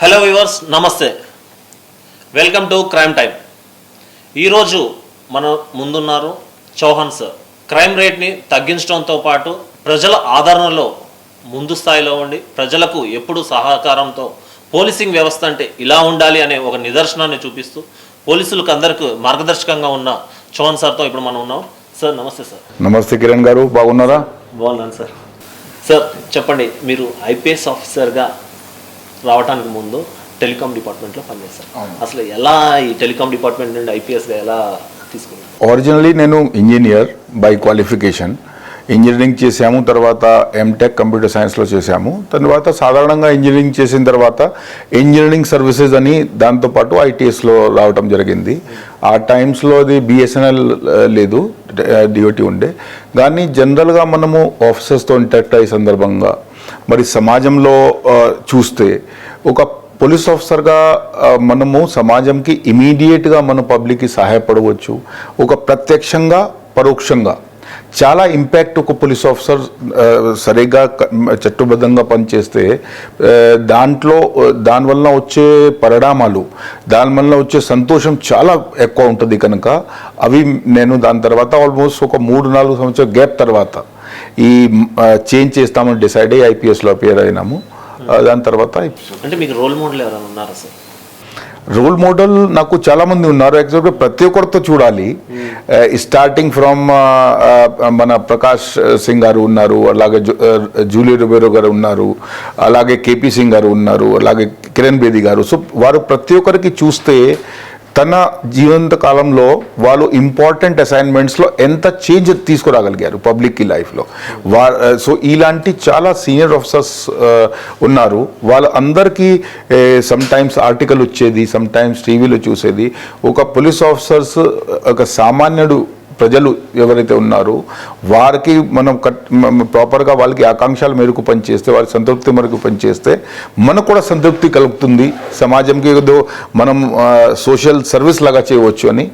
Hello viewers నమస్తే, welcome to crime time. ఈరోజు మన ముందున్నారు చౌహాన్ సార్. క్రైమ్ రేట్ని తగ్గించడంతో పాటు ప్రజల ఆదరణలో ముందు స్థాయిలో ఉండి ప్రజలకు ఎప్పుడు సహకారంతో పోలీసింగ్ వ్యవస్థ అంటే ఇలా ఉండాలి అనే ఒక నిదర్శనాన్ని చూపిస్తూ పోలీసులకు అందరికీ మార్గదర్శకంగా ఉన్న చౌహాన్ సార్తో ఇప్పుడు మనం ఉన్నాం. సార్ నమస్తే. సార్ నమస్తే కిరణ్ గారు, బాగున్నారా? బాగున్నాను సార్. సార్ చెప్పండి, మీరు ఐపీఎస్ ఆఫీసర్గా రావడానికి ముందు టెలికాం డిపార్ట్మెంట్లో పనిచేస్తారు. అసలు ఎలా ఈ టెలికాం డిపార్ట్మెంట్ నుండి ఐపీఎస్గా ఎలా తీసుకున్నారు? ఒరిజినల్లీ నేను ఇంజనీర్ బై క్వాలిఫికేషన్. ఇంజనీరింగ్ చేసాము, తర్వాత ఎంటెక్ కంప్యూటర్ సైన్స్లో చేసాము. తర్వాత సాధారణంగా ఇంజనీరింగ్ చేసిన తర్వాత ఇంజనీరింగ్ సర్వీసెస్ అని దాంతోపాటు ఐటీఎస్లో రావటం జరిగింది. ఆ టైమ్స్లో అది బిఎస్ఎన్ఎల్ లేదు, డిఓటీ ఉండే. కానీ జనరల్గా మనము ఆఫీసర్స్తో ఇంటరాక్ట్ అయ్యే సందర్భంగా మరి సమాజంలో చూస్తే ఒక పోలీస్ ఆఫీసర్గా మనము సమాజంకి ఇమీడియట్గా మన పబ్లిక్కి సహాయపడవచ్చు. ఒక ప్రత్యక్షంగా పరోక్షంగా చాలా ఇంపాక్ట్ ఒక పోలీస్ ఆఫీసర్ సరిగ్గా చట్టబద్ధంగా పనిచేస్తే దానివల్ల వచ్చే పరిణామాలు, దానివల్ల వచ్చే సంతోషం చాలా ఎక్కువ ఉంటుంది. కనుక అవి నేను దాని తర్వాత ఆల్మోస్ట్ ఒక 3-4 సంవత్సరాల గ్యాప్ తర్వాత ఈ చేంజ్ చేస్తామని డిసైడ్ అయ్యి ఐపీఎస్లో అపియర్ అయినాము. దాని తర్వాత అంటే మీకు రోల్ మోడల్ ఎవరైనా ఉన్నారా సార్? రోల్ మోడల్ నాకు చాలా మంది ఉన్నారు. యాక్చువల్గా ప్రతి ఒక్కరితో చూడాలి. స్టార్టింగ్ ఫ్రమ్ మన ప్రకాష్ సింగ్ గారు ఉన్నారు, అలాగే జూలీ రుబెరో గారు ఉన్నారు, అలాగే కేపీ సింగ్ గారు ఉన్నారు, అలాగే కిరణ్ బేది గారు. సో వారు ప్రతి ఒక్కరికి చూస్తే తన జీవిత కాలంలో వాళ్ళు ఇంపార్టెంట్ అసైన్మెంట్స్లో ఎంత చేంజ్ తీసుకురాగలిగారు పబ్లిక్ లైఫ్లో. సో ఇలాంటి చాలా సీనియర్ ఆఫీసర్స్ ఉన్నారు. వాళ్ళందరికీ సమ్ టైమ్స్ ఆర్టికల్ వచ్చేది, సమ్ టైమ్స్ టీవీలో చూసేది. ఒక పోలీస్ ఆఫీసర్స్, ఒక సామాన్యుడు ప్రజలు ఎవరైతే ఉన్నారో వారికి మనం ప్రాపర్గా వాళ్ళకి ఆకాంక్షల మేరకు పనిచేస్తే, వారి సంతృప్తి మేరకు పనిచేస్తే మనకు కూడా సంతృప్తి కలుగుతుంది. సమాజంకి ఏదో మనం సోషల్ సర్వీస్ లాగా చేయవచ్చు అని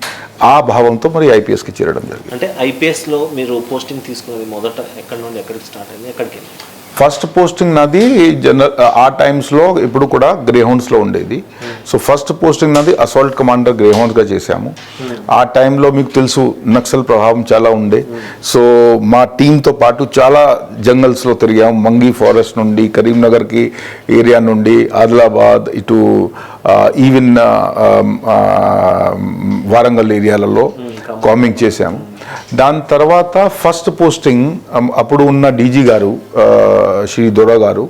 ఆ భావంతో మరి ఐపీఎస్కి చేరడం జరిగింది. అంటే ఐపీఎస్లో మీరు పోస్టింగ్ తీసుకున్నది మొదట ఎక్కడి నుండి ఎక్కడికి స్టార్ట్ అయింది, ఎక్కడికి వెళ్ళి? ఫస్ట్ పోస్టింగ్ నాది ఆ టైమ్స్లో ఇప్పుడు కూడా గ్రేహౌండ్స్లో ఉండేది. సో ఫస్ట్ పోస్టింగ్ నాది అసాల్ట్ కమాండర్ గ్రేహౌండ్స్గా చేశాము. ఆ టైంలో మీకు తెలుసు నక్సల్ ప్రభావం చాలా ఉండే. సో మా టీంతో పాటు చాలా జంగల్స్లో తిరిగాము. మంగి ఫారెస్ట్ నుండి కరీంనగర్కి ఏరియా నుండి ఆదిలాబాద్ ఇటు ఈవెన్ వారంగల్ ఏరియాలలో కామింగ్ చేశాము. దాని తర్వాత ఫస్ట్ పోస్టింగ్ అప్పుడు ఉన్న డీజీ గారు శ్రీ దొర గారు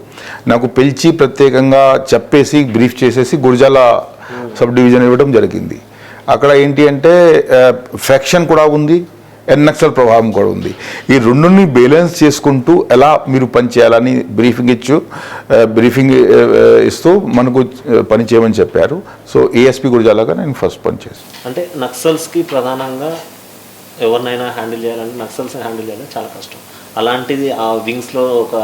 నాకు పిలిచి ప్రత్యేకంగా చెప్పేసి బ్రీఫ్ చేసేసి గురజాల సబ్ డివిజన్ ఇవ్వడం జరిగింది. అక్కడ ఏంటి అంటే ఫ్యాక్షన్ కూడా ఉంది, నక్సల్ ప్రభావం కూడా ఉంది. ఈ రెండుని బ్యాలెన్స్ చేసుకుంటూ ఎలా మీరు పని చేయాలని బ్రీఫింగ్ ఇస్తూ మనకు పని చేయమని చెప్పారు. సో ఏఎస్పీ గురజాలగా నేను ఫస్ట్ పని చేశాను. అంటే నక్సల్స్కి ప్రధానంగా ఎవరినైనా హ్యాండిల్ చేయాలంటే నక్సల్స్ హ్యాండిల్ చేయాలి చాలా కష్టం. అలాంటిది ఆ వింగ్స్లో ఒక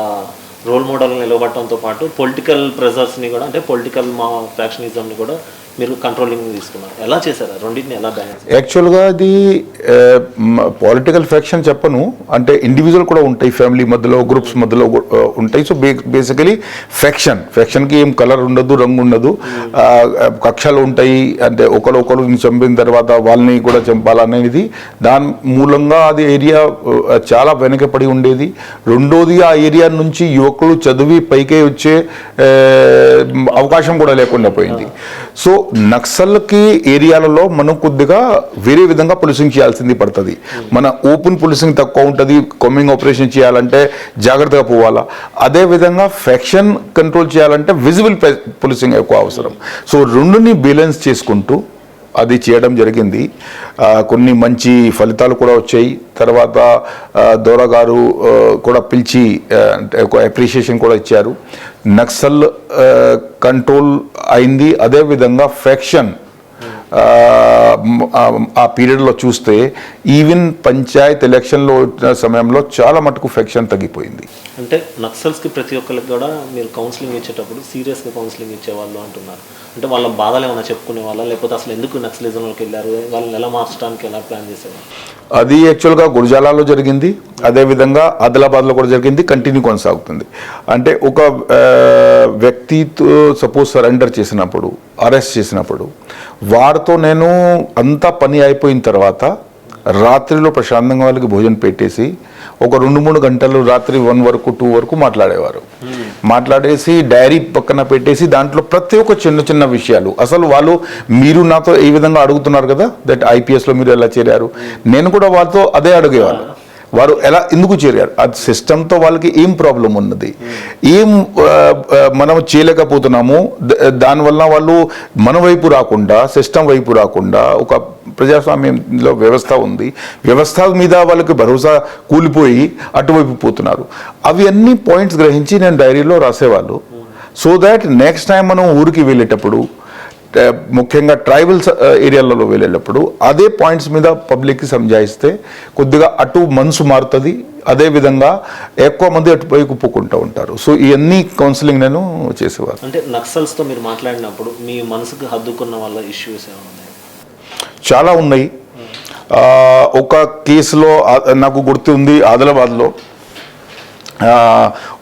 రోల్ మోడల్ నిలబడటంతో పాటు పొలిటికల్ ప్రెజర్స్ని కూడా, అంటే పొలిటికల్ మా ఫ్యాక్షనిజంని కూడా మీరు కంట్రోలింగ్ తీసుకున్నారు. ఎలా చేశారు రెండింటిని, ఎలా బ్యాలెన్స్? యాక్చువల్గా అది పొలిటికల్ ఫ్యాక్షన్ చెప్పను, అంటే ఇండివిజువల్ కూడా ఉంటాయి, ఫ్యామిలీ మధ్యలో గ్రూప్స్ మధ్యలో ఉంటాయి. సో బేసికలీ ఫ్యాక్షన్కి ఏం కలర్ ఉండదు, రంగు ఉండదు, కక్షలు ఉంటాయి. అంటే ఒకరు చంపిన తర్వాత వాళ్ళని కూడా చంపాలనేది దాని మూలంగా అది ఏరియా చాలా వెనకపడి ఉండేది. రెండోది ఆ ఏరియా నుంచి యువకులు చదివి పైకే వచ్చే అవకాశం కూడా లేకుండా పోయింది. సో నక్సల్కి ఏరియాలలో మనం కొద్దిగా వేరే విధంగా పోలీసింగ్ చేయాల్సింది పడుతుంది. మన ఓపెన్ పోలీసింగ్ తక్కువ ఉంటుంది, కొమ్మింగ్ ఆపరేషన్ చేయాలంటే జాగ్రత్తగా పోవాలా. అదేవిధంగా ఫ్యాక్షన్ కంట్రోల్ చేయాలంటే విజిబుల్ పోలీసింగ్ ఎక్కువ అవసరం. సో రెండుని బ్యాలెన్స్ చేసుకుంటూ అది చేయడం జరిగింది. కొన్ని మంచి ఫలితాలు కూడా వచ్చాయి. తర్వాత దౌరా గారు కూడా పిలిచి ఒక అప్రిషియేషన్ కూడా ఇచ్చారు. నక్సల్ కంట్రోల్ అయింది. అదేవిధంగా ఫ్యాక్షన్ ఆ పీరియడ్లో చూస్తే ఈవెన్ పంచాయత్ ఎలక్షన్లో వచ్చిన సమయంలో చాలా మటుకు ఫ్యాక్షన్ తగ్గిపోయింది. అంటే నక్సల్స్కి ప్రతి ఒక్కరికి కూడా మీరు కౌన్సిలింగ్ ఇచ్చేటప్పుడు సీరియస్గా కౌన్సిలింగ్ ఇచ్చేవాళ్ళు అంటున్నారు. అంటే వాళ్ళ బాధలు ఏమైనా చెప్పుకునే వాళ్ళ, లేకపోతే అసలు ఎందుకు నక్సలిజంలోకి వెళ్ళారు, వాళ్ళని ఎలా మార్చడానికి ఎలా ప్లాన్ చేసేవాళ్ళు? అది యాక్చువల్గా గురజాలలో జరిగింది, అదేవిధంగా ఆదిలాబాద్లో కూడా జరిగింది, కంటిన్యూ కొనసాగుతుంది. అంటే ఒక వ్యక్తితో సపోజ్ సరెండర్ చేసినప్పుడు, అరెస్ట్ చేసినప్పుడు వారితో నేను అంతా పని అయిపోయిన తర్వాత రాత్రిలో ప్రశాంతంగా వాళ్ళకి భోజనం పెట్టేసి ఒక 2-3 గంటలు రాత్రి 1 వరకు 2 వరకు మాట్లాడేవారు. మాట్లాడేసి డైరీ పక్కన పెట్టేసి దాంట్లో ప్రతి ఒక్క చిన్న చిన్న విషయాలు, అసలు వాళ్ళు మీరు నాతో ఈ విధంగా అడుగుతున్నారు కదా దట్ ఐపీఎస్లో మీరు ఎలా చేరారు, నేను కూడా వాళ్ళతో అదే అడిగేవాళ్ళు. వారు ఎలా ఎందుకు చేరారు, ఆ సిస్టంతో వాళ్ళకి ఏం ప్రాబ్లం ఉన్నది, ఏం మనం చేయలేకపోతున్నాము, దానివల్ల వాళ్ళు మన వైపు రాకుండా సిస్టమ్ వైపు రాకుండా, ఒక ప్రజాస్వామ్యంలో వ్యవస్థ ఉంది, వ్యవస్థ మీద వాళ్ళకి భరోసా కూలిపోయి అటువైపు పోతున్నారు. అవి అన్ని పాయింట్స్ గ్రహించి నేను డైరీలో రాసేవాళ్ళు. సో దాట్ నెక్స్ట్ టైం మనం ఊరికి వెళ్ళేటప్పుడు, ముఖ్యంగా ట్రైబల్స్ ఏరియాలలో వెళ్ళేటప్పుడు అదే పాయింట్స్ మీద పబ్లిక్కి సంజాయిస్తే కొద్దిగా అటు మనసు మారుతుంది, అదేవిధంగా ఎక్కువ మంది అటుపైకి ఒప్పుకుంటూ ఉంటారు. సో ఇవన్నీ కౌన్సిలింగ్ నేను చేసేవారు. అంటే నక్సల్స్తో మీరు మాట్లాడినప్పుడు మీ మనసుకు హద్దుకున్న వాళ్ళ ఇష్యూస్ ఏమైనా ఉన్నాయి? చాలా ఉన్నాయి. ఒక కేసులో నాకు గుర్తుంది, ఆదిలాబాద్లో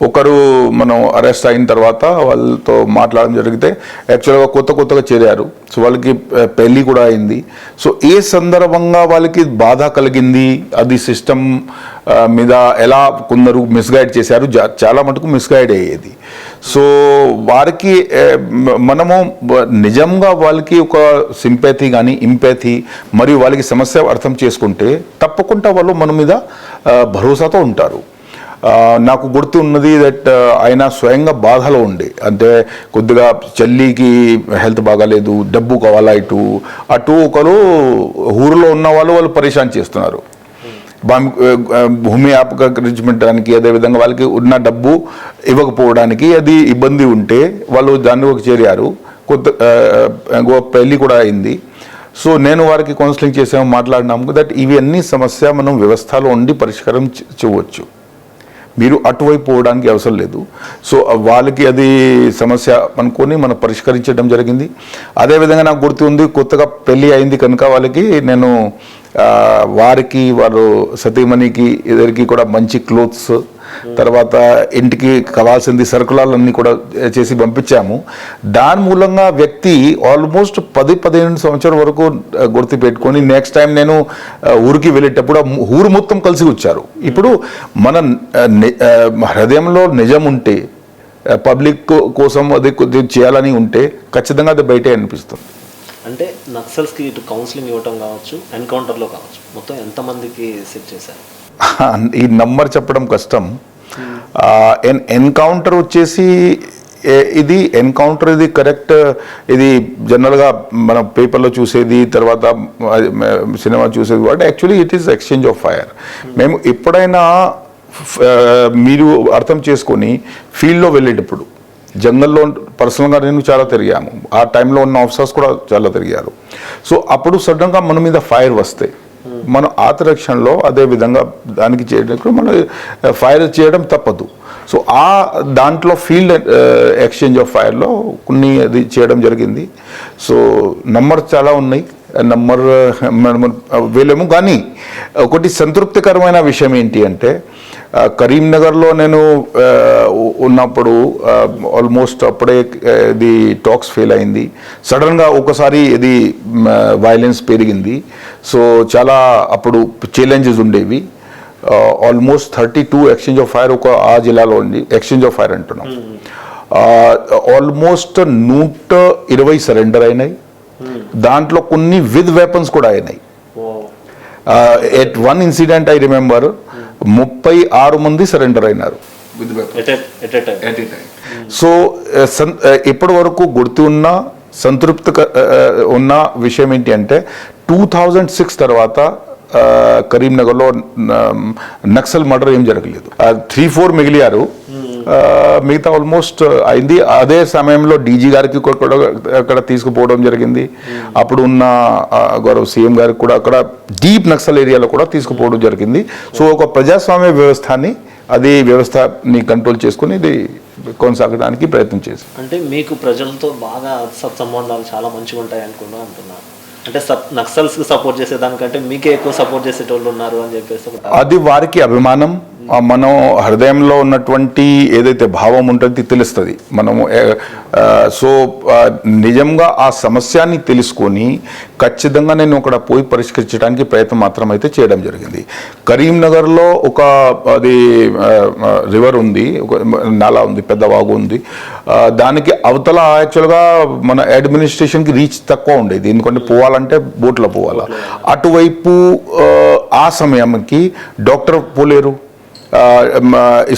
ఒకరు మనం అరెస్ట్ అయిన తర్వాత వాళ్ళతో మాట్లాడడం జరిగితే యాక్చువల్గా కొత్తగా చేరారు. సో వాళ్ళకి పెళ్ళి కూడా అయింది. సో ఏ సందర్భంగా వాళ్ళకి బాధ కలిగింది, అది సిస్టమ్ మీద ఎలా కొందరు మిస్గైడ్ చేశారు, చాలా మటుకు మిస్గైడ్ అయ్యేది. సో వారికి మనము నిజంగా వాళ్ళకి ఒక సింపతి కానీ ఇంపతి మరియు వాళ్ళకి సమస్య అర్థం చేసుకుంటే తప్పకుండా వాళ్ళు మన మీద భరోసాతో ఉంటారు. నాకు గుర్తు ఉన్నది దట్ ఆయన స్వయంగా బాధలో ఉండే, అంటే కొద్దిగా చెల్లికి హెల్త్ బాగాలేదు, డబ్బు కావాలా, అటు ఒకరు ఊరిలో ఉన్న వాళ్ళు పరేషాన్ చేస్తున్నారు భూమి ఆపకరించడానికి, అదేవిధంగా వాళ్ళకి ఉన్న డబ్బు ఇవ్వకపోవడానికి అది ఇబ్బంది ఉంటే వాళ్ళు దాన్ని ఒక చేరారు. పెళ్ళి కూడా అయింది. సో నేను వారికి కౌన్సిలింగ్ చేసాము, మాట్లాడినాము దట్ ఇవి అన్ని సమస్య మనం వ్యవస్థలో ఉండి పరిష్కారం చేయవచ్చు, మీరు అటువైపు పోవడానికి అవసరం లేదు. సో వాళ్ళకి అది సమస్య అనుకొని మనం పరిష్కరించడం జరిగింది. అదేవిధంగా నాకు గుర్తు ఉంది, కొత్తగా పెళ్ళి అయింది కనుక వాళ్ళకి నేను వారికి వారు సతీమణికి ఇద్దరికి కూడా మంచి క్లోత్స్, తర్వాత ఇంటికి కావాల్సింది సరుకులన్నీ కూడా చేసి పంపించాము. దాని మూలంగా వ్యక్తి ఆల్మోస్ట్ 10-15 సంవత్సరాల వరకు గుర్తు పెట్టుకొని నెక్స్ట్ టైం నేను ఊరికి వెళ్ళేటప్పుడు ఊరు మొత్తం కలిసి వచ్చారు. ఇప్పుడు మన హృదయంలో నిజం ఉంటే, పబ్లిక్ కోసం అది కొద్దిగా చేయాలని ఉంటే ఖచ్చితంగా అది బయటే అనిపిస్తుంది. అంటే నక్సల్స్కి ఇటు కౌన్సిలింగ్ ఇవ్వటం కావచ్చు, ఎన్కౌంటర్లో కావచ్చు, మొత్తం ఎంతమందికి సెట్ చేశారు? ఈ నంబర్ చెప్పడం కష్టం. ఎన్కౌంటర్ వచ్చేసి ఇది ఎన్కౌంటర్ ఇది కరెక్ట్, ఇది జనరల్గా మనం పేపర్లో చూసేది, తర్వాత సినిమా చూసేది, what actually it is exchange of fire. మేము ఎప్పుడైనా మీరు అర్థం చేసుకొని ఫీల్డ్లో వెళ్ళేటప్పుడు, జంగల్లో పర్సనల్గా నేను చాలా తిరిగాము, ఆ టైంలో ఉన్న ఆఫీసర్స్ కూడా చాలా తిరిగారు. సో అప్పుడు సడన్గా మన మీద ఫైర్ వస్తే మనం ఆత్మరక్షణలో అదే విధంగా దానికి చేయడానికి మనం ఫైర్ చేయడం తప్పదు. సో ఆ దాంట్లో ఫీల్డ్ ఎక్స్చేంజ్ ఆఫ్ ఫైర్లో కొన్ని అది చేయడం జరిగింది. సో నంబర్ చాలా ఉన్నాయి, నంబర్ వేలేము. కానీ ఒకటి సంతృప్తికరమైన విషయం ఏంటి అంటే, కరీంనగర్లో నేను ఉన్నప్పుడు ఆల్మోస్ట్ అప్పుడే ఇది టాక్స్ ఫెయిల్ అయింది. సడన్గా ఒకసారి ఇది వైలెన్స్ పెరిగింది. సో చాలా అప్పుడు ఛాలెంజెస్ ఉండేవి. ఆల్మోస్ట్ 32 ఎక్స్చేంజ్ ఆఫ్ ఫైర్ ఒక ఆ జిల్లాలో ఉంది. ఎక్స్చేంజ్ ఆఫ్ ఫైర్ అంటున్నాం. ఆల్మోస్ట్ 120 సరెండర్ అయినాయి. దాంట్లో కొన్ని విత్ వెపన్స్ కూడా అయినాయి. At one incident I remember 36 మంది సరెండర్ అయినారు. సో ఇప్పటి వరకు గుర్తు ఉన్న సంతృప్తి ఉన్న విషయం ఏంటి అంటే 2006 తర్వాత కరీంనగర్లో నక్సల్ మర్డర్ ఏం జరగలేదు. 3-4 మిగిలారు, మిగతా ఆల్మోస్ట్ అయింది. అదే సమయంలో డీజీ గారికి కూడా అక్కడ తీసుకుపోవడం జరిగింది. అప్పుడు ఉన్న గౌరవ సీఎం గారికి కూడా అక్కడ డీప్ నక్సల్ ఏరియాలో కూడా తీసుకుపోవడం జరిగింది. సో ఒక ప్రజాస్వామ్య వ్యవస్థని, అది వ్యవస్థని కంట్రోల్ చేసుకుని ఇది కొనసాగడానికి ప్రయత్నం చేశారు. అంటే మీకు ప్రజలతో బాగా సత్సంబంధాలు చాలా మంచిగా ఉంటాయి అనుకున్నా అంటున్నారు. అంటే నక్సల్స్ కి సపోర్ట్ చేసేదానికంటే మీకే ఎక్కువ సపోర్ట్ చేసేటోళ్ళు ఉన్నారు అని చెప్పేసి ఒక అది వారికి అభిమానం. మనం హృదయంలో ఉన్నటువంటి ఏదైతే భావం ఉంటుందో తెలుస్తుంది మనము. సో నిజంగా ఆ సమస్యని తెలుసుకొని ఖచ్చితంగా నేను అక్కడ పోయి పరిష్కరించడానికి ప్రయత్నం మాత్రం అయితే చేయడం జరిగింది. కరీంనగర్లో ఒక అది రివర్ ఉంది, ఒక నాలా ఉంది, పెద్ద వాగు ఉంది. దానికి అవతల యాక్చువల్గా మన అడ్మినిస్ట్రేషన్కి రీచ్ తక్కువ ఉండేది, ఎందుకంటే పోవాలంటే బోట్లో పోవాలా. అటువైపు ఆ సమయానికి డాక్టర్ పోలేరు,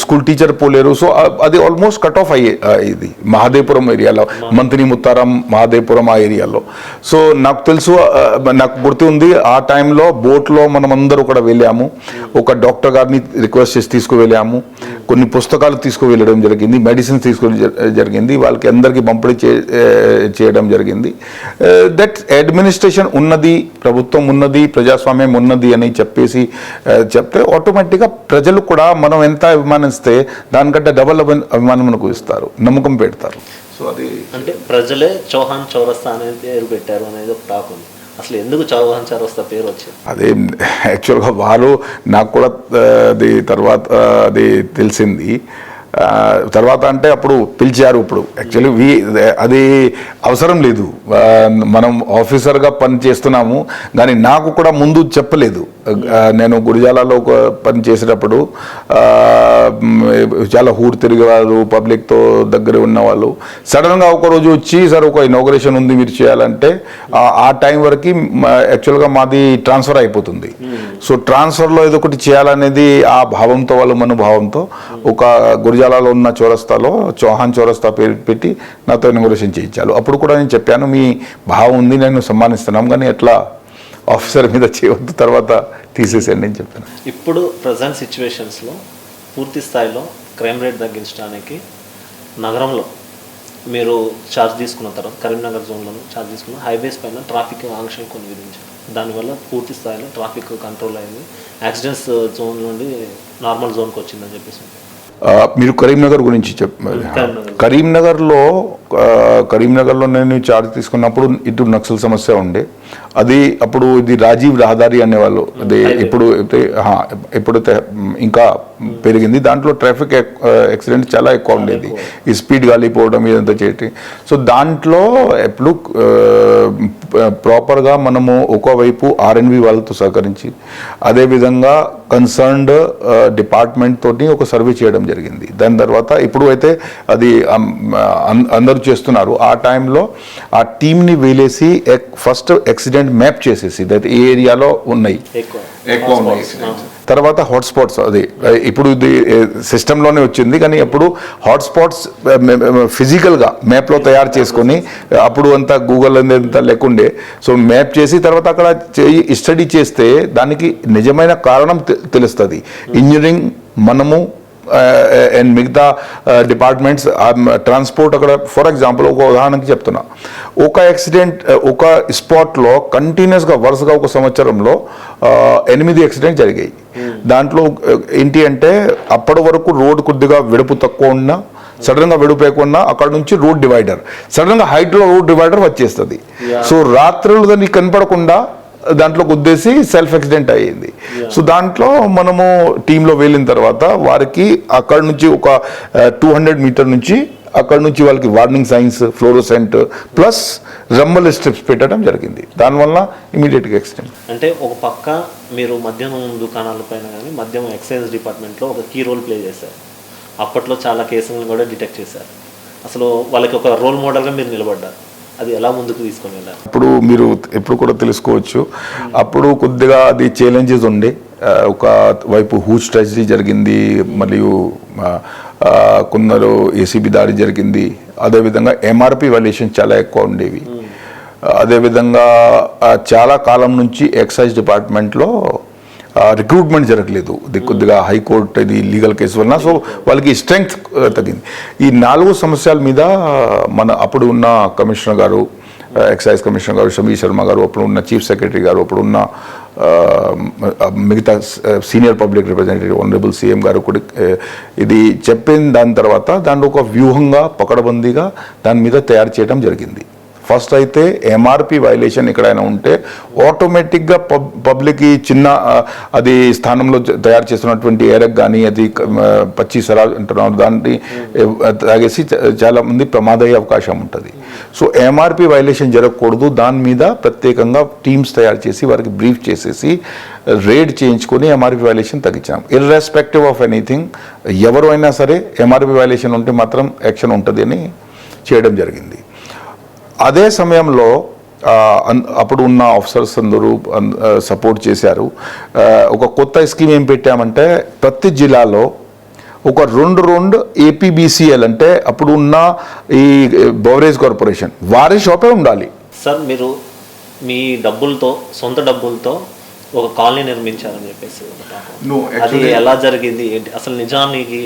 స్కూల్ టీచర్ పోలేరు. సో అది ఆల్మోస్ట్ కట్ ఆఫ్ అయ్యేది మహాదేపురం ఏరియాలో, మంత్రి ముత్తారం మహాదేపురం ఆ ఏరియాలో. సో నాకు తెలుసు, నాకు గుర్తు ఉంది ఆ టైంలో బోట్లో మనం అందరూ కూడా వెళ్ళాము. ఒక డాక్టర్ గారిని రిక్వెస్ట్ చేసి తీసుకువెళ్ళాము, కొన్ని పుస్తకాలు తీసుకువెళ్ళడం జరిగింది, మెడిసిన్స్ జరిగింది, వాళ్ళకి అందరికీ పంపిణీ చేయడం జరిగింది. దట్ అడ్మినిస్ట్రేషన్ ఉన్నది, ప్రభుత్వం ఉన్నది, ప్రజాస్వామ్యం ఉన్నది అని చెప్పేసి చెప్తే ఆటోమేటిక్గా ప్రజలు కూడా మనం ఎంత అభిమానిస్తే దానికంటే డబల్ అభిమానం మనకు ఇస్తారు, నమ్మకం పెడతారు. సో అది అంటే ప్రజలే చౌహాన్ చౌరస్తా అనేది పేరు పెట్టారు అనేది ఒక టాక్ ఉంది. అసలు ఎందుకు చౌహాన్ చౌరస్తా పేరు వచ్చింది? అదే యాక్చువల్గా వారు నాకు కూడా అది తర్వాత అది తెలిసింది. తర్వాత అంటే అప్పుడు పిలిచారు. ఇప్పుడు యాక్చువల్లీ అది అవసరం లేదు, మనం ఆఫీసర్గా పని చేస్తున్నాము. కానీ నాకు కూడా ముందు చెప్పలేదు. నేను గురిజాలలో ఒక పని చేసేటప్పుడు చాలా ఊరు తిరిగేవారు, పబ్లిక్తో దగ్గర ఉన్నవాళ్ళు. సడన్గా ఒకరోజు వచ్చి సార్ ఒక ఇనాగరేషన్ ఉంది మీరు చేయాలంటే, ఆ టైం వరకు యాక్చువల్గా మాది ట్రాన్స్ఫర్ అయిపోతుంది. సో ట్రాన్స్ఫర్లో ఏదో ఒకటి చేయాలనేది ఆ భావంతో, వాళ్ళ మనోభావంతో ఒక గురిజాలలో ఉన్న చౌరస్తాలో చౌహాన్ చౌరస్తా పేరు పెట్టి నాతో ఇనాగరేషన్ చేయించారు. అప్పుడు కూడా నేను చెప్పాను, మీ భావం ఉంది, నేను సమ్మానిస్తున్నాం, కానీ ఎట్లా ఆఫీసర్ మీద చేయవద్దు, తర్వాత తీసేసేయండి అని చెప్పాను. ఇప్పుడు ప్రజెంట్ సిచ్యువేషన్స్లో పూర్తి స్థాయిలో క్రైమ్ రేట్ తగ్గించడానికి నగరంలో మీరు ఛార్జ్ తీసుకున్న తర్వాత కరీంనగర్ జోన్లో ఛార్జ్ తీసుకున్న హైవేస్ పైన ట్రాఫిక్ ఆంక్షలు కొన్ని విధించారు. దానివల్ల పూర్తి స్థాయిలో ట్రాఫిక్ కంట్రోల్ అయింది, యాక్సిడెంట్స్ జోన్ నుండి నార్మల్ జోన్కి వచ్చిందని చెప్పేసి. మీరు కరీంనగర్ గురించి కరీంనగర్లో నేను ఛార్జ్ తీసుకున్నప్పుడు ఇటు నక్సల్ సమస్య ఉండే. అది అప్పుడు ఇది రాజీవ్ రహదారి అనేవాళ్ళు, అది ఎప్పుడైతే ఇంకా పెరిగింది. దాంట్లో ట్రాఫిక్ యాక్సిడెంట్ చాలా ఎక్కువ ఉండేది, ఈ స్పీడ్ గాలిపోవడం ఇదంతా చేయటం. సో దాంట్లో ఎప్పుడు ప్రాపర్గా మనము ఒకవైపు ఆర్ఎన్బి వాళ్ళతో సహకరించి, అదేవిధంగా కన్సర్న్డ్ డిపార్ట్మెంట్ తోటి ఒక సర్వే చేయడం జరిగింది. దాని తర్వాత ఇప్పుడు అయితే అది అందరూ చేస్తున్నారు. ఆ టైంలో ఆ టీంని వేలేసి ఫస్ట్ యాక్సిడెంట్ మ్యాప్ చేసేసి ఏ ఏరియాలో ఉన్నాయి ఎక్కువ ఉన్నాయి. తర్వాత హాట్స్పాట్స్, అది ఇప్పుడు ఇది సిస్టంలోనే వచ్చింది, కానీ అప్పుడు హాట్స్పాట్స్ ఫిజికల్గా మ్యాప్లో తయారు చేసుకొని, అప్పుడు అంతా గూగుల్ అంతా లేకుండే. సో మ్యాప్ చేసి తర్వాత అక్కడ స్టడీ చేస్తే దానికి నిజమైన కారణం తెలుస్తుంది. ఇంజనీరింగ్ మనము అండ్ మిగతా డిపార్ట్మెంట్స్, ట్రాన్స్పోర్ట్ అక్కడ. ఫర్ ఎగ్జాంపుల్ ఒక ఉదాహరణకి చెప్తున్నా, ఒక యాక్సిడెంట్ ఒక స్పాట్లో కంటిన్యూస్గా వరుసగా ఒక సంవత్సరంలో 8 యాక్సిడెంట్ జరిగాయి. దాంట్లో ఏంటి అంటే అప్పటి వరకు రోడ్ కొద్దిగా వెడుపు తక్కువ ఉన్నా, సడన్గా వెడిపోయకుండా అక్కడ నుంచి రోడ్ డివైడర్, సడన్గా హైట్లో రోడ్ డివైడర్ వచ్చేస్తుంది. సో రాత్రులు దాన్ని కనపడకుండా దాంట్లో గుద్దేసి సెల్ఫ్ యాక్సిడెంట్ అయ్యింది. సో దాంట్లో మనము టీంలో వెళ్ళిన తర్వాత వారికి అక్కడ నుంచి ఒక 200 మీటర్ నుంచి అక్కడ నుంచి వాళ్ళకి warning signs, fluorescent plus rumble strips పెట్టడం జరిగింది. దానివల్ల ఇమీడియట్గా యాక్సిడెంట్. అంటే ఒక పక్క మీరు మద్యం దుకాణాల పైన కానీ మద్యం ఎక్సైజ్ డిపార్ట్మెంట్లో ఒక కీ రోల్ ప్లే చేశారు. అప్పట్లో చాలా కేసులను కూడా డిటెక్ట్ చేశారు. అసలు వాళ్ళకి ఒక రోల్ మోడల్గా మీరు నిలబడ్డారు. అది ఎలా ముందుకు తీసుకొని వెళ్ళారు? అప్పుడు మీరు ఎప్పుడు కూడా తెలుసుకోవచ్చు, అప్పుడు కొద్దిగా అది ఛాలెంజెస్ ఉండే. ఒక వైపు హూజ్ ట్రెజరీ జరిగింది, మరియు కొందరు ఏసీబీ దాడి జరిగింది. అదేవిధంగా ఎంఆర్పి వాల్యుయేషన్ చాలా ఎక్కువ ఉండేవి. అదేవిధంగా చాలా కాలం నుంచి ఎక్సైజ్ డిపార్ట్మెంట్లో రిక్రూట్మెంట్ జరగలేదు. ఇది కొద్దిగా హైకోర్టు ఇది లీగల్ కేసు వలన, సో వాళ్ళకి స్ట్రెంగ్త్ తగ్గింది. ఈ 4 సమస్యల మీద మన అప్పుడు ఉన్న కమిషనర్ గారు, ఎక్సైజ్ కమిషనర్ గారు సమీర్ శర్మ గారు, అప్పుడు ఉన్న చీఫ్ సెక్రటరీ గారు, అప్పుడు ఉన్న మిగతా senior public representative honourable CM గారు కూడా ఇది చెప్పిన దాని తర్వాత దాంట్లో ఒక వ్యూహంగా పకడ్బందీగా దాని మీద తయారు చేయడం జరిగింది. ఫస్ట్ అయితే ఎంఆర్పి వైలేషన్ ఎక్కడైనా ఉంటే ఆటోమేటిక్గా పబ్లిక్ చిన్న అది స్థానంలో తయారు చేస్తున్నటువంటి ఏరక్ కానీ అది పచ్చి సరా అంటున్నారు దాన్ని తాగేసి చాలా మంది ప్రమాదయ్యే అవకాశం ఉంటుంది. సో ఎంఆర్పి వైలేషన్ జరగకూడదు, దాని మీద ప్రత్యేకంగా టీమ్స్ తయారు చేసి వారికి బ్రీఫ్ చేసేసి రేడ్ చేయించుకొని ఎంఆర్పి వైలేషన్ తగ్గించాం. ఇర్రెస్పెక్టివ్ ఆఫ్ ఎనీథింగ్ ఎవరు అయినా సరే ఎంఆర్పి వైలేషన్ ఉంటే మాత్రం యాక్షన్ ఉంటుంది అని చేయడం జరిగింది. అదే సమయంలో అప్పుడు ఉన్న ఆఫీసర్స్ అందరూ సపోర్ట్ చేశారు. ఒక కొత్త స్కీమ్ ఏం పెట్టామంటే ప్రతి జిల్లాలో ఒక రెండు ఏపీబీసీఎల్ అంటే అప్పుడు ఉన్న ఈ బవరేజ్ కార్పొరేషన్ వారి షాపే ఉండాలి. సార్ మీరు మీ డబ్బులతో సొంత డబ్బులతో ఒక కాలనీ నిర్మించారని చెప్పేసి అది ఎలా జరిగింది ఏంటి అసలు నిజానికి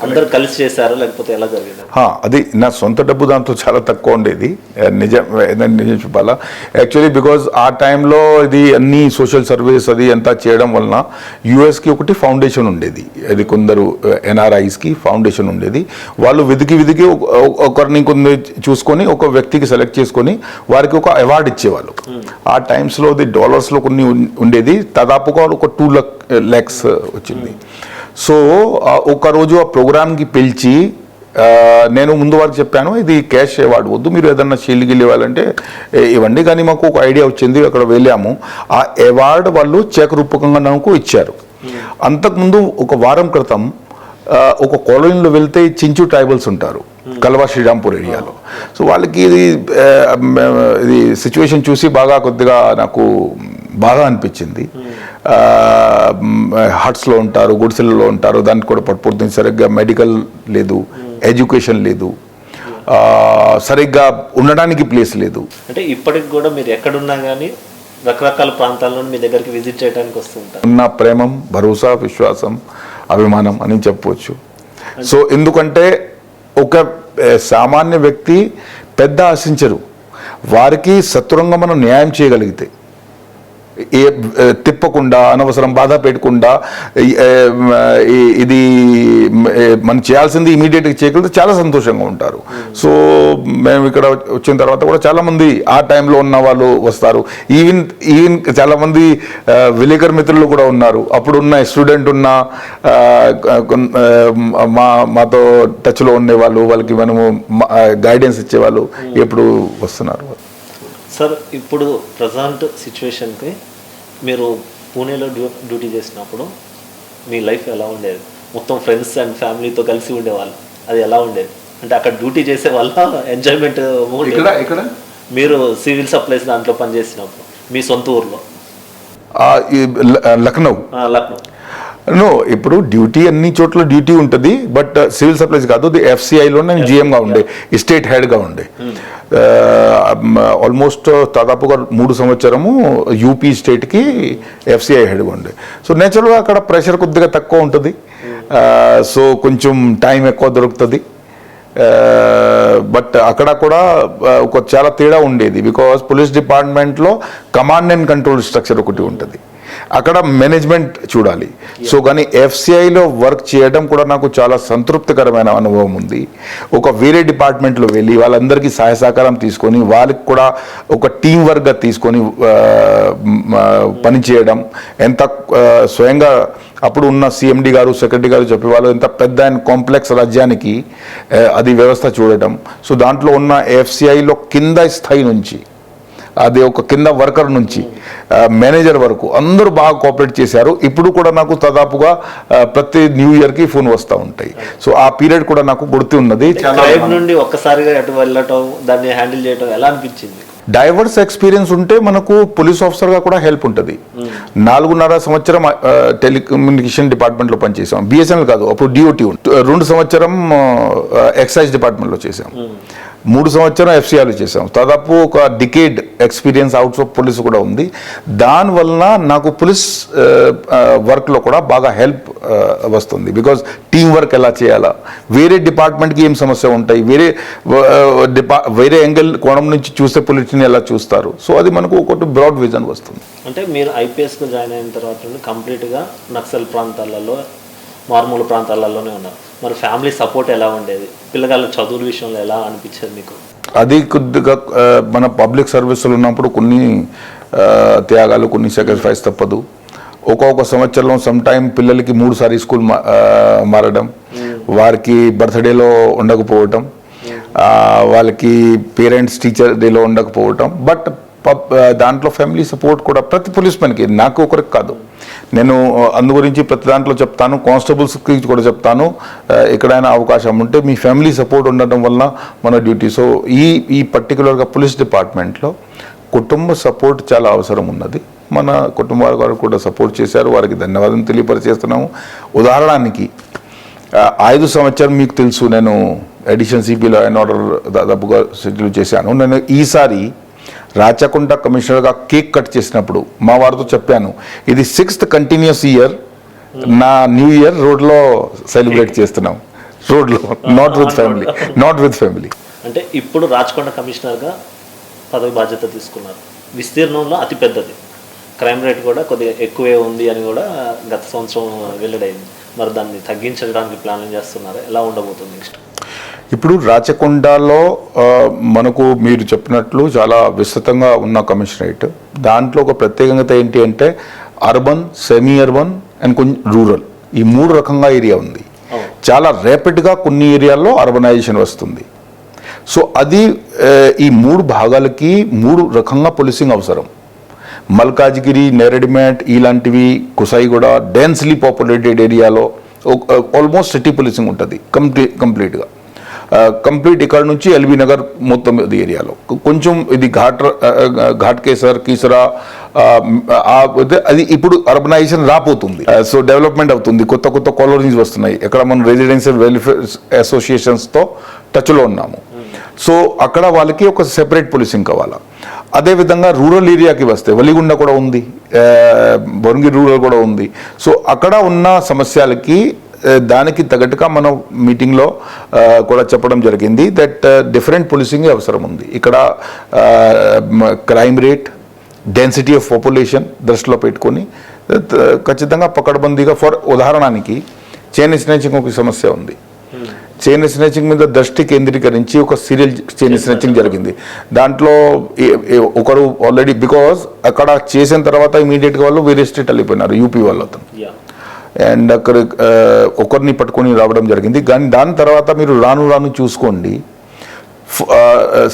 అందరు కలిసి చేశారు లేకపోతే ఎలా జరిగింది? అది నా సొంత డబ్బు దాంతో చాలా తక్కువ ఉండేది నిజం చెప్పాలా. యాక్చువల్లీ బికాజ్ ఆ టైంలో ఇది అన్ని సోషల్ సర్వీస్ అది అంతా చేయడం వలన యూఎస్కి ఒకటి ఫౌండేషన్ ఉండేది, అది కొందరు ఎన్ఆర్ఐస్కి ఫౌండేషన్ ఉండేది. వాళ్ళు వెతికి ఒకరిని కొందరు చూసుకొని ఒక వ్యక్తికి సెలెక్ట్ చేసుకొని వారికి ఒక అవార్డు ఇచ్చేవాళ్ళు. ఆ టైమ్స్లో అది డాలర్స్లో కొన్ని ఉండేది, దాదాపుగా ఒక 2 lakhs వచ్చింది. సో ఒకరోజు ఆ ప్రోగ్రామ్కి పిలిచి నేను ముందు వారికి చెప్పాను, ఇది క్యాష్ అవార్డు వద్దు, మీరు ఏదన్నా షీల్డ్గిల్ ఇవ్వాలంటే ఇవ్వండి. కానీ మాకు ఒక ఐడియా వచ్చింది, అక్కడ వెళ్ళాము. ఆ అవార్డు వాళ్ళు చెక్ రూపకంగా నాకు ఇచ్చారు. అంతకుముందు ఒక వారం క్రితం ఒక కాలనీలో వెళ్తే చించు ట్రైబల్స్ ఉంటారు కల్వా శ్రీరాంపూర్ ఏరియాలో. సో వాళ్ళకి ఇది సిచ్యువేషన్ చూసి కొద్దిగా నాకు బాగా అనిపించింది. హట్స్లో ఉంటారు, గుడిసెలలో ఉంటారు, దానికి కూడా పడిపోతుంది. సరిగ్గా మెడికల్ లేదు, ఎడ్యుకేషన్ లేదు, సరిగ్గా ఉండడానికి ప్లేస్ లేదు. అంటే ఇప్పటికి కూడా మీరు ఎక్కడున్నా కానీ రకరకాల ప్రాంతాల్లో మీ దగ్గరికి విజిట్ చేయడానికి వస్తుంటారు. ఉన్న ప్రేమం, భరోసా, విశ్వాసం, అభిమానం అని చెప్పవచ్చు. సో ఎందుకంటే ఒక సామాన్య వ్యక్తి పెద్ద ఆశించరు, వారికి సత్వరంగా మనం న్యాయం చేయగలిగితే తిప్పకుండా అనవసరం బాధ పెట్టకుండా ఇది మనం చేయాల్సింది ఇమీడియట్గా చేయగలిగితే చాలా సంతోషంగా ఉంటారు. సో మేము ఇక్కడ వచ్చిన తర్వాత కూడా చాలామంది ఆ టైంలో ఉన్న వాళ్ళు వస్తారు. ఈవెన్ చాలామంది విలేకరు మిత్రులు కూడా ఉన్నారు. అప్పుడున్న స్టూడెంట్ ఉన్న మాతో టచ్లో ఉండేవాళ్ళు, వాళ్ళకి మనము గైడెన్స్ ఇచ్చేవాళ్ళు ఎప్పుడు వస్తున్నారు. సార్ ఇప్పుడు ప్రజెంట్ సిచ్యువేషన్కి మీరు పూణేలో డ్యూటీ చేసినప్పుడు మీ లైఫ్ ఎలా ఉండేది? మొత్తం ఫ్రెండ్స్ అండ్ ఫ్యామిలీతో కలిసి ఉండేవాళ్ళు, అది ఎలా ఉండేది? అంటే అక్కడ డ్యూటీ చేసే వాళ్ళ ఎంజాయ్మెంట్ ఇక్కడ మీరు సివిల్ సప్లైస్ దాంట్లో పనిచేసినప్పుడు మీ సొంత ఊర్లో లక్నో ఇప్పుడు డ్యూటీ అన్ని చోట్ల డ్యూటీ ఉంటుంది, బట్ సివిల్ సప్లైస్ కాదు, అది ఎఫ్సిఐలో నేను జిఎంగా ఉండే, స్టేట్ హెడ్గా ఉండే. ఆల్మోస్ట్ దాదాపుగా 3 సంవత్సరము యూపీ స్టేట్కి ఎఫ్సిఐ హెడ్గా ఉండే. సో నేచురల్గా అక్కడ ప్రెషర్ కొద్దిగా తక్కువ ఉంటుంది, సో కొంచెం టైం ఎక్కువ దొరుకుతుంది. బట్ అక్కడ కూడా ఒక చాలా తేడా ఉండేది, బికాజ్ పోలీస్ డిపార్ట్మెంట్లో కమాండ్ అండ్ కంట్రోల్ స్ట్రక్చర్ ఒకటి ఉంటుంది, అక్కడ మేనేజ్మెంట్ చూడాలి. సో కానీ ఎఫ్సిఐలో వర్క్ చేయడం కూడా నాకు చాలా సంతృప్తికరమైన అనుభవం ఉంది. ఒక వేరే డిపార్ట్మెంట్లో వెళ్ళి వాళ్ళందరికీ సహాయ సహకారం తీసుకొని వాళ్ళకి కూడా ఒక టీం వర్క్గా తీసుకొని పనిచేయడం, ఎంత స్వయంగా అప్పుడు ఉన్న సిఎండి గారు, సెక్రటరీ గారు చెప్పేవాళ్ళు, ఎంత పెద్ద అండ్ కాంప్లెక్స్ రాజ్యానికి అది వ్యవస్థ చూడటం. సో దాంట్లో ఉన్న ఎఫ్సిఐలో కింద స్థాయి నుంచి, అది ఒక కింద వర్కర్ నుంచి మేనేజర్ వరకు అందరూ బాగా కోఆపరేట్ చేశారు. ఇప్పుడు కూడా నాకు దాదాపుగా ప్రతి న్యూ ఇయర్కి ఫోన్ వస్తూ ఉంటాయి. సో ఆ పీరియడ్ కూడా నాకు గుర్తు ఉన్నది. నుండి ఒక్కసారిగా ఎటు వెళ్ళటం, దాన్ని హ్యాండిల్ చేయడం ఎలా అనిపించింది? డైవర్స్ ఎక్స్పీరియన్స్ ఉంటే మనకు పోలీస్ ఆఫీసర్గా కూడా హెల్ప్ ఉంటుంది. 4.5 సంవత్సరం టెలికమ్యూనికేషన్ డిపార్ట్మెంట్లో పనిచేసాం, బిఎస్ఎన్ఎల్ కాదు, అప్పుడు డిఓటి. 2 సంవత్సరం ఎక్సైజ్ డిపార్ట్మెంట్లో చేసాం, 3 సంవత్సరం ఎఫ్సిఆర్లో చేసాం. దాదాపు ఒక decade experience out of police కూడా ఉంది. దానివల్ల నాకు పోలీస్ వర్క్లో కూడా బాగా హెల్ప్ వస్తుంది, బికాజ్ టీం వర్క్ ఎలా చేయాలా, వేరే డిపార్ట్మెంట్కి ఏం సమస్య ఉంటాయి, వేరే యాంగిల్ కోణం నుంచి చూస్తే పొలిటిని ఎలా చూస్తారు. సో అది మనకు ఒకటి బ్రాడ్ విజన్ వస్తుంది. అంటే మీరు ఐపీఎస్లో జాయిన్ అయిన తర్వాత కంప్లీట్గా నక్సల్ ప్రాంతాలలో, మారుమూల ప్రాంతాలలోనే ఉన్నారు. మరి ఫ్యామిలీ సపోర్ట్ ఎలా ఉండేది? పిల్లగాళ్ళ చదువుల విషయంలో ఎలా అనిపించేది మీకు? అది కొద్దిగా మన పబ్లిక్ సర్వీసులు ఉన్నప్పుడు కొన్ని త్యాగాలు, కొన్ని సాక్రిఫైస్ తప్పదు. ఒక్కొక్క సంవత్సరంలో సమ్ టైం పిల్లలకి 3 సారి స్కూల్ మారడం, వారికి బర్త్డేలో ఉండకపోవటం, వాళ్ళకి పేరెంట్స్ టీచర్ డేలో ఉండకపోవటం. బట్ దాంట్లో ఫ్యామిలీ సపోర్ట్ కూడా ప్రతి పోలీస్ మ్యాన్కి, నాకు ఒకరికి కాదు, నేను అందు గురించి ప్రతి దాంట్లో చెప్తాను, కానిస్టేబుల్స్కి కూడా చెప్తాను, ఎక్కడైనా అవకాశం ఉంటే మీ ఫ్యామిలీ సపోర్ట్ ఉండటం వల్ల మన డ్యూటీ. సో ఈ పర్టికులర్గా పోలీస్ డిపార్ట్మెంట్లో కుటుంబ సపోర్ట్ చాలా అవసరం ఉన్నది. మన కుటుంబ వారు కూడా సపోర్ట్ చేశారు, వారికి ధన్యవాదం తెలియపరిచేస్తున్నాము. ఉదాహరణకి 5 సంవత్సరం మీకు తెలుసు, నేను ఎడిషన్ సిపిలో అండ్ ఆర్డర్ దాదాపుగా సెటిల్ చేశాను. నేను ఈసారి రాచకొండ కమిషనర్గా కేక్ కట్ చేసినప్పుడు మా వారితో చెప్పాను, ఇది 6th కంటిన్యూస్ ఇయర్ నా న్యూ ఇయర్ రోడ్లో సెలబ్రేట్ చేస్తున్నాం, రోడ్లో, నాట్ విత్ ఫ్యామిలీ. అంటే ఇప్పుడు రాచకొండ కమిషనర్గా పదవి బాధ్యత తీసుకున్నారు. విస్తీర్ణంలో అతి పెద్దది, క్రైమ్ రేట్ కూడా కొద్దిగా ఎక్కువే ఉంది అని కూడా గత సంవత్సరం వెల్లడైంది. మరి దాన్ని తగ్గించడానికి ప్లాన్ చేస్తున్నారు, ఎలా ఉండబోతుంది నెక్స్ట్? ఇప్పుడు రాచకొండలో మనకు మీరు చెప్పినట్లు చాలా విస్తృతంగా ఉన్న కమిషనరేట్. దాంట్లో ఒక ప్రత్యేకత ఏంటి అంటే అర్బన్, సెమీ అర్బన్ అండ్ కొంచెం రూరల్, ఈ 3 రకంగా ఏరియా ఉంది. చాలా ర్యాపిడ్గా కొన్ని ఏరియాల్లో అర్బనైజేషన్ వస్తుంది. సో అది ఈ 3 భాగాలకి 3 రకంగా పోలీసింగ్ అవసరం. మల్కాజ్గిరి, నేరెడ్మెట్ ఇలాంటివి, కుసాయిగూడ డెన్స్లీ పాపులేటెడ్ ఏరియాలో ఆల్మోస్ట్ సిటీ పోలీసింగ్ ఉంటుంది కంప్లీట్గా. కంప్లీట్ ఇక్కడ నుంచి ఎల్బీ నగర్ మొత్తం ఇది ఏరియాలో. కొంచెం ఇది ఘాట్ కేసర్, కీసరా, అది ఇప్పుడు అర్బనైజేషన్ రాపోతుంది. సో డెవలప్మెంట్ అవుతుంది, కొత్త కొత్త కాలనీస్ వస్తున్నాయి. ఇక్కడ మనం రెసిడెన్షియల్ వెల్ఫేర్ అసోసియేషన్స్తో టచ్లో ఉన్నాము. సో అక్కడ వాళ్ళకి ఒక సెపరేట్ పోలీసింగ్ కావాలా. అదేవిధంగా రూరల్ ఏరియాకి వస్తే వలిగుండ కూడా ఉంది, భువనగిరి రూరల్ కూడా ఉంది. సో అక్కడ ఉన్న సమస్యలకి దానికి తగ్గట్టుగా మనం మీటింగ్లో కూడా చెప్పడం జరిగింది దట్ డిఫరెంట్ పోలీసింగ్ అవసరం ఉంది. ఇక్కడ crime rate, density of population దృష్టిలో పెట్టుకొని ఖచ్చితంగా పకడ్బందీగా, ఫర్ ఉదాహరణకి చైన్ స్నాచింగ్ ఒక సమస్య ఉంది. చైన్ స్నాచింగ్ మీద దృష్టి కేంద్రీకరించి ఒక సీరియల్ చైన్ స్నాచింగ్ జరిగింది. దాంట్లో ఒకరు ఆల్రెడీ, బికాజ్ అక్కడ చేసిన తర్వాత ఇమీడియట్గా వాళ్ళు వేరే స్టేట్ వెళ్ళిపోయినారు, యూపీ వాళ్ళు అతను, అండ్ అక్కడ ఒకరిని పట్టుకొని రావడం జరిగింది. కానీ దాని తర్వాత మీరు రాను చూసుకోండి,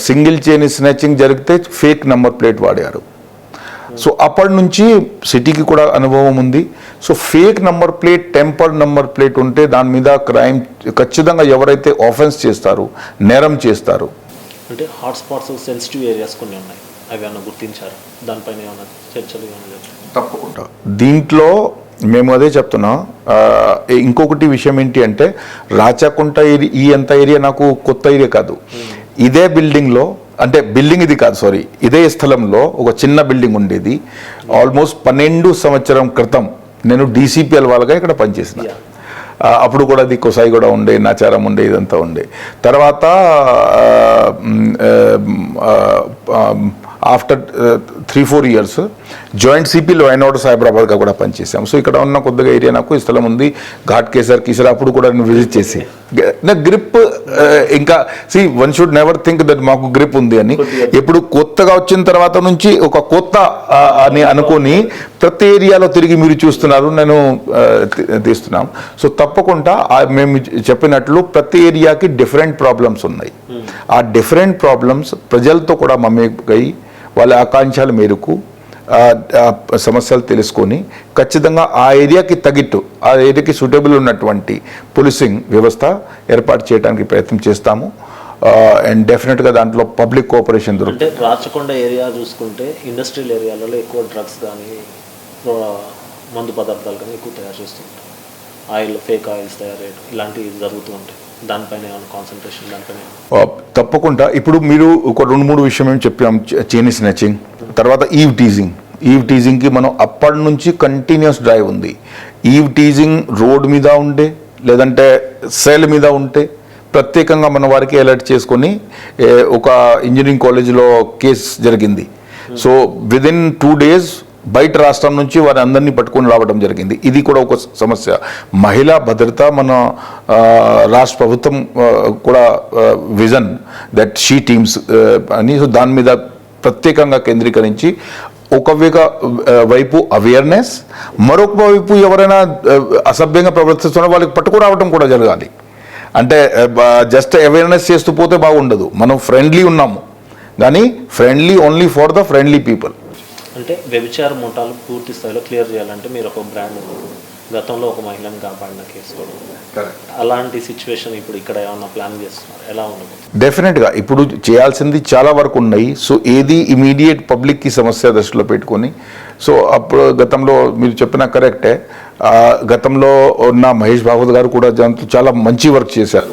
సింగిల్ చైన్ స్నాచింగ్ జరిగితే ఫేక్ నెంబర్ ప్లేట్ వాడారు. సో అప్పటి నుంచి సిటీకి కూడా అనుభవం ఉంది. So fake number plate, tempered number plate ఉంటే దాని మీద క్రైమ్ ఖచ్చితంగా ఎవరైతే ఆఫెన్స్ చేస్తారు, నేరం చేస్తారు. అంటే హాట్స్పాట్స్, సెన్సిటివ్ ఏరియాస్ కొన్ని ఉన్నాయి, అవి ఏమైనా గుర్తించారు? దానిపైన ఏమైనా చర్చలు ఏమైనా? తప్పకుండా దీంట్లో మేము అదే చెప్తున్నాం. ఇంకొకటి విషయం ఏంటి అంటే రాచకొండ ఈ అంత ఏరియా నాకు కొత్త ఏరియా కాదు. ఇదే బిల్డింగ్లో, అంటే బిల్డింగ్ ఇది కాదు, సారీ, ఇదే స్థలంలో ఒక చిన్న బిల్డింగ్ ఉండేది. ఆల్మోస్ట్ 12 సంవత్సరం క్రితం నేను డీసీపీఎల్ వాళ్ళగా ఇక్కడ పనిచేసిన. అప్పుడు కూడా అది కొసాయి కూడా ఉండే, నాచారం ఉండే, ఇదంతా ఉండే. తర్వాత ఆఫ్టర్ 3-4 ఇయర్స్ జాయింట్ సిపిలో అయినోడు సైబరాబాద్గా కూడా పనిచేసాము. సో ఇక్కడ ఉన్న కొద్దిగా ఏరియా నాకు ఈ స్థలం ఉంది. ఘాట్ కేసర్, కీసరా అప్పుడు కూడా నేను విజిట్ చేసి నా గ్రిప్, ఇంకా one should never think that మాకు గ్రిప్ ఉంది అని. ఎప్పుడు కొత్తగా వచ్చిన తర్వాత నుంచి ఒక కొత్త అని అనుకొని ప్రతి ఏరియాలో తిరిగి మీరు చూస్తున్నారు, నేను తీస్తున్నాం. సో తప్పకుండా మేము చెప్పినట్లు ప్రతి ఏరియాకి డిఫరెంట్ ప్రాబ్లమ్స్ ఉన్నాయి. ఆ డిఫరెంట్ ప్రాబ్లమ్స్ ప్రజలతో కూడా మమేకై వాళ్ళ ఆకాంక్షల మేరకు సమస్యలు తెలుసుకొని ఖచ్చితంగా ఆ ఏరియాకి తగిట్టు, ఆ ఏరియాకి సూటబుల్ ఉన్నటువంటి పోలీసింగ్ వ్యవస్థ ఏర్పాటు చేయడానికి ప్రయత్నం చేస్తాము. అండ్ డెఫినెట్గా దాంట్లో పబ్లిక్ కోఆపరేషన్ దొరుకుతుంది. అంటే రాచకొండ ఏరియా చూసుకుంటే ఇండస్ట్రియల్ ఏరియాలలో ఎక్కువ డ్రగ్స్ కానీ మందు పదార్థాలు కానీ ఎక్కువ తయారు చేస్తుంటారు. ఆయిల్, ఫేక్ ఆయిల్స్ తయారు ఇలాంటివి జరుగుతూ ఉంటాయి. దానిపైన ఏమైనా కాన్సన్ట్రేషన్? దానిపైన తప్పకుండా. ఇప్పుడు మీరు ఒక 2-3 విషయం ఏమి చెప్పాం, చైన్ స్నాచింగ్, తర్వాత ఈవ్ టీజింగ్కి మనం అప్పటి నుంచి కంటిన్యూస్ డ్రైవ్ ఉంది. ఈవ్ టీజింగ్ రోడ్ మీద ఉండే, లేదంటే సెల్ మీద ఉంటే ప్రత్యేకంగా మన వారికి అలర్ట్ చేసుకొని ఒక ఇంజనీరింగ్ కాలేజీలో కేసు జరిగింది. సో విదిన్ 2 days బయట రాష్ట్రం నుంచి వారి అందరినీ పట్టుకొని రావడం జరిగింది. ఇది కూడా ఒక సమస్య. మహిళా భద్రత మన రాష్ట్ర ప్రభుత్వం కూడా విజన్ దట్ షీ టీమ్స్ అని, సో దాని మీద ప్రత్యేకంగా కేంద్రీకరించి ఒక వైపు అవేర్నెస్, మరొక వైపు ఎవరైనా అసభ్యంగా ప్రవర్తిస్తున్న వాళ్ళకి పట్టుకురావడం కూడా జరగాలి. అంటే జస్ట్ అవేర్నెస్ చేస్తూ పోతే బాగుండదు. మనం ఫ్రెండ్లీ ఉన్నాము కానీ friendly only for the friendly people. అంటే వ్యభిచార ముఠాలు పూర్తి స్థాయిలో క్లియర్ చేయాలంటే మీరు ఒక బ్రాండ్ గతంలో ఒక మహిళను కాపాడిన కేసు కూడా, అలాంటి సిచ్యువేషన్ ఇప్పుడు ఇక్కడ ఏమన్నా ప్లాన్ చేస్తున్నారు, ఎలా ఉండదు? డెఫినెట్గా ఇప్పుడు చేయాల్సింది చాలా వరకు ఉన్నాయి. సో ఏది ఇమీడియట్ పబ్లిక్కి సమస్య దృష్టిలో పెట్టుకొని, సో అప్పుడు గతంలో మీరు చెప్పిన కరెక్టే, గతంలో ఉన్న మహేష్ భాగవత్ గారు కూడా దాంట్లో చాలా మంచి వర్క్ చేశారు.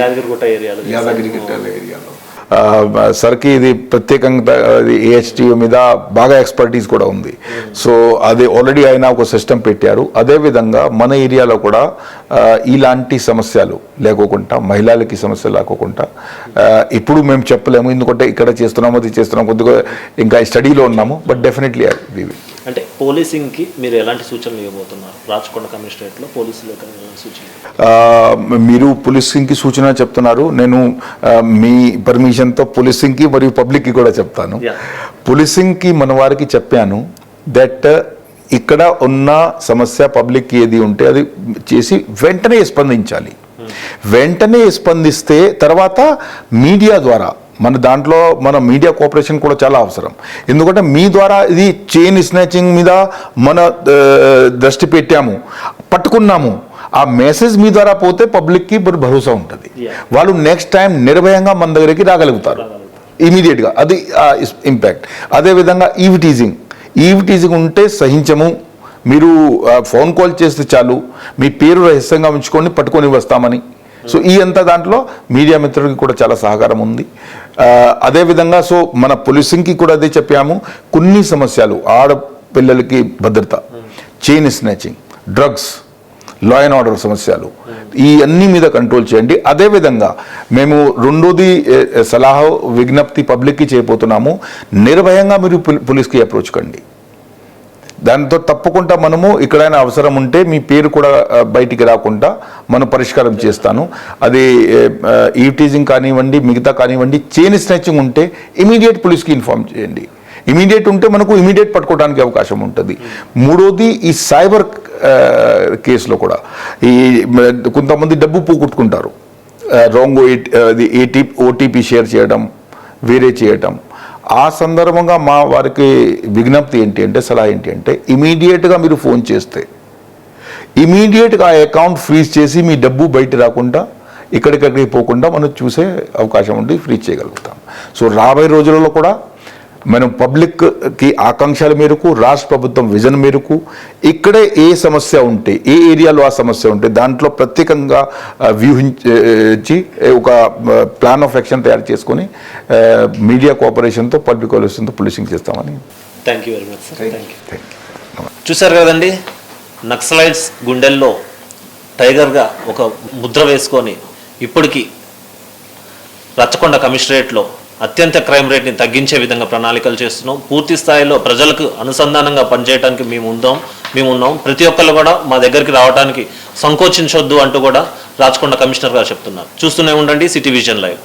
యాదగిరిగుట్ట ఏరియాలో సర్కి ఇది ప్రత్యేకంగా ఏహెచ్టిఓ మీద బాగా ఎక్స్పర్టీస్ కూడా ఉంది. సో అది ఆల్రెడీ ఆయన ఒక సిస్టమ్ పెట్టారు. అదేవిధంగా మన ఏరియాలో కూడా ఇలాంటి సమస్యలు లేకోకుండా, మహిళలకి సమస్యలు లేకోకుండా ఇప్పుడు మేము చెప్పలేము, ఎందుకంటే ఇక్కడ చేస్తున్నాము అది చేస్తున్నాము, కొద్దిగా ఇంకా స్టడీలో ఉన్నాము. బట్ డెఫినెట్లీ అంటే పోలీసింగ్కి మీరు ఎలాంటి సూచనలు ఇవ్వబోతున్నారు? రాచకొండ కమిషనరేట్లో పోలీసులకు సూచన, మీరు పోలీసింగ్కి సూచన చెప్తున్నారు, నేను మీ పర్మిషన్తో పోలీసింగ్కి మరియు పబ్లిక్కి కూడా చెప్తాను. పోలీసింగ్కి మన వారికి చెప్పాను దట్ ఇక్కడ ఉన్న సమస్య పబ్లిక్కి ఏది ఉంటే అది చేసి వెంటనే స్పందించాలి. వెంటనే స్పందిస్తే తర్వాత మీడియా ద్వారా, మన దాంట్లో మన మీడియా కోఆపరేషన్ కూడా చాలా అవసరం. ఎందుకంటే మీ ద్వారా ఇది చైన్ స్నాచింగ్ మీద మన దృష్టి పెట్టాము, పట్టుకున్నాము, ఆ మెసేజ్ మీ ద్వారా పోతే పబ్లిక్కి భరోసా ఉంటుంది. వాళ్ళు నెక్స్ట్ టైం నిర్భయంగా మన దగ్గరికి రాగలుగుతారు ఇమీడియట్గా. అది ఇంపాక్ట్. అదేవిధంగా ఈవ్ టీజింగ్ ఉంటే సహించము, మీరు ఫోన్ కాల్ చేస్తే చాలు, మీ పేరు రహస్యంగా ఉంచుకొని పట్టుకొని వస్తామని. సో ఈ అంతా దాంట్లో మీడియా మిత్రులకి కూడా చాలా సహకారం ఉంది. అదేవిధంగా సో మన పోలీసింగ్కి కూడా అదే చెప్పాము. కొన్ని సమస్యలు, ఆడపిల్లలకి భద్రత, chain snatching, drugs, law and order సమస్యలు, ఈ అన్ని మీద కంట్రోల్ చేయండి. అదేవిధంగా మేము రెండోది సలహా విజ్ఞప్తి పబ్లిక్కి చేయబోతున్నాము, నిర్భయంగా మీరు పోలీస్కి అప్రోచ్ కండి. దాంతో తప్పకుండా మనము ఎక్కడైనా అవసరం ఉంటే మీ పేరు కూడా బయటికి రాకుండా మనం పరిష్కారం చేస్తాను. అది ఈవ్ టీజింగ్ కానివ్వండి, మిగతా కానివ్వండి, చైన్ స్నాచింగ్ ఉంటే ఇమీడియట్ పోలీస్కి ఇన్ఫార్మ్ చేయండి. ఇమీడియట్ ఉంటే మనకు ఇమీడియట్ పట్టుకోవడానికి అవకాశం ఉంటుంది. మూడోది ఈ సైబర్ కేసులో కూడా ఈ కొంతమంది డబ్బు పోగొట్టుకుంటారు, రాంగ్ ఓటీపీ షేర్ చేయడం, వేరే చేయడం. ఆ సందర్భంగా మా వారికి విజ్ఞప్తి ఏంటి అంటే, సలహా ఏంటి అంటే, ఇమీడియట్గా మీరు ఫోన్ చేస్తే ఇమీడియట్గా ఆ అకౌంట్ ఫ్రీజ్ చేసి మీ డబ్బు బయట రాకుండా, ఇక్కడికక్కడికి పోకుండా మనం చూసే అవకాశం ఉండి ఫ్రీజ్ చేయగలుగుతాం. సో రాబోయే రోజులలో కూడా మనం పబ్లిక్కి ఆకాంక్షల మేరకు, రాష్ట్ర ప్రభుత్వం విజన్ మేరకు ఇక్కడే ఏ సమస్య ఉంటే, ఏ ఏరియాలో ఆ సమస్య ఉంటే దాంట్లో ప్రత్యేకంగా వ్యూహించి ఒక ప్లాన్ ఆఫ్ యాక్షన్ తయారు చేసుకొని మీడియా కోఆపరేషన్తో, పబ్లిక్ కోఆపరేషన్తో పోలీసింగ్ చేస్తామని. Thank you very much sir. Thank you. చూశారు కదండి, నక్సలైట్స్ గుండెల్లో టైగర్గా ఒక ముద్ర వేసుకొని ఇప్పటికీ రచ్చకొండ కమిషనరేట్లో అత్యంత క్రైమ్ రేట్ని తగ్గించే విధంగా ప్రణాళికలు చేస్తున్నాం. పూర్తి స్థాయిలో ప్రజలకు అనుసంధానంగా పనిచేయడానికి మేము ఉన్నాం. ప్రతి ఒక్కళ్ళు కూడా మా దగ్గరికి రావడానికి సంకోచించొద్దు అంటూ కూడా రాచకొండ కమిషనర్ గారు చెప్తున్నారు. చూస్తూనే ఉండండి సిటీ విజన్ లైవ్.